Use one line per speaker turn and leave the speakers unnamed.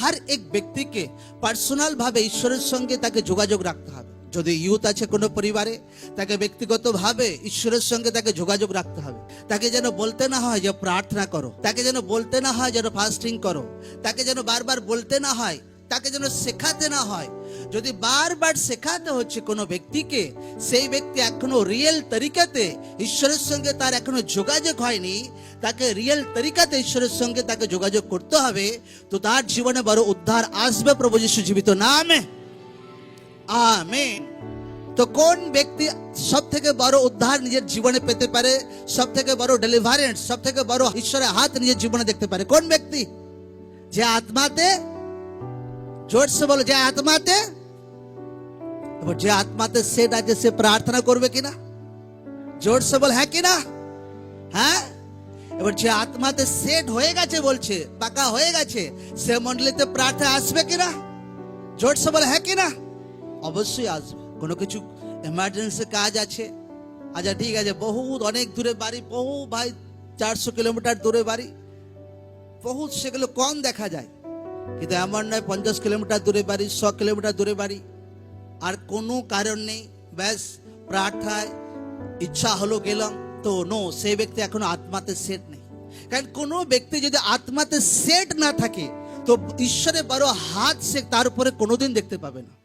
हर एक व्यक्ति के पर्सनल भावे ईश्वरेर संगे ताके जोगाजोग राखते हबे। যদি ইউথ আছে কোনো পরিবারে, তাকে ব্যক্তিগতভাবে ঈশ্বরের সঙ্গে তাকে যোগাযোগ রাখতে হবে। তাকে যেন বলতে না হয় যে প্রার্থনা করো, তাকে যেন বলতে না হয় যেন ফাস্টিং করো, তাকে যেন বারবার বলতে না হয়, তাকে যেন শেখাতে না হয়। যদি বারবার শেখাতে হচ্ছে কোনো ব্যক্তিকে, সেই ব্যক্তি এখনো রিয়েল তরিকাতে ঈশ্বরের সঙ্গে তার এখনো যোগাযোগ হয়নি, তাকে রিয়েল তরিকাতে ঈশ্বরের সঙ্গে তাকে যোগাযোগ করতে হবে, তো তার জীবনে বড় উদ্ধার আসবে প্রভু যিশু জীবিত নামে। আমেন। তো কোন ব্যক্তি সব থেকে বড় উদ্ধার নিজের জীবনে পেতে পারে, সব থেকে বড় ডেলিভারেন্স, সব থেকে বড় ঈশ্বরের হাত নিজের জীবনে দেখতে পারে? কোন ব্যক্তি? যে আত্মাতে, জোর সে বলো, যে আত্মাতে, এবার যে আত্মাতে সেট আছে সে প্রার্থনা করবে কিনা? জোর সে বল হ্যাঁ কিনা? হ্যাঁ। এবার যে আত্মাতে সেট হয়ে গেছে, বলছে পাকা হয়ে গেছে, সে মণ্ডলীতে প্রার্থনা আসবে কিনা? জোর সে বল হ্যাঁ কিনা? অবশ্যই আসবে। কোনো কিছু এমার্জেন্সি কাজ আছে, আচ্ছা ঠিক আছে, বহুত অনেক দূরে বাড়ি, বহু ভাই 400 কিলোমিটার দূরে বাড়ি, বহুত সেগুলো কম দেখা যায়। কিন্তু এমন নয় 50 কিলোমিটার দূরে বাড়ি, 100 কিলোমিটার দূরে বাড়ি, আর কোনো কারণ নেই, ব্যাস প্রার্থনায় ইচ্ছা হলো গেলাম, তো নো, সেই ব্যক্তি এখনো আত্মাতে সেট নেই। কারণ কোনো ব্যক্তি যদি আত্মাতে সেট না থাকে, তো ঈশ্বরের বড় হাত সে তার উপরে কোনোদিন দেখতে পাবে না।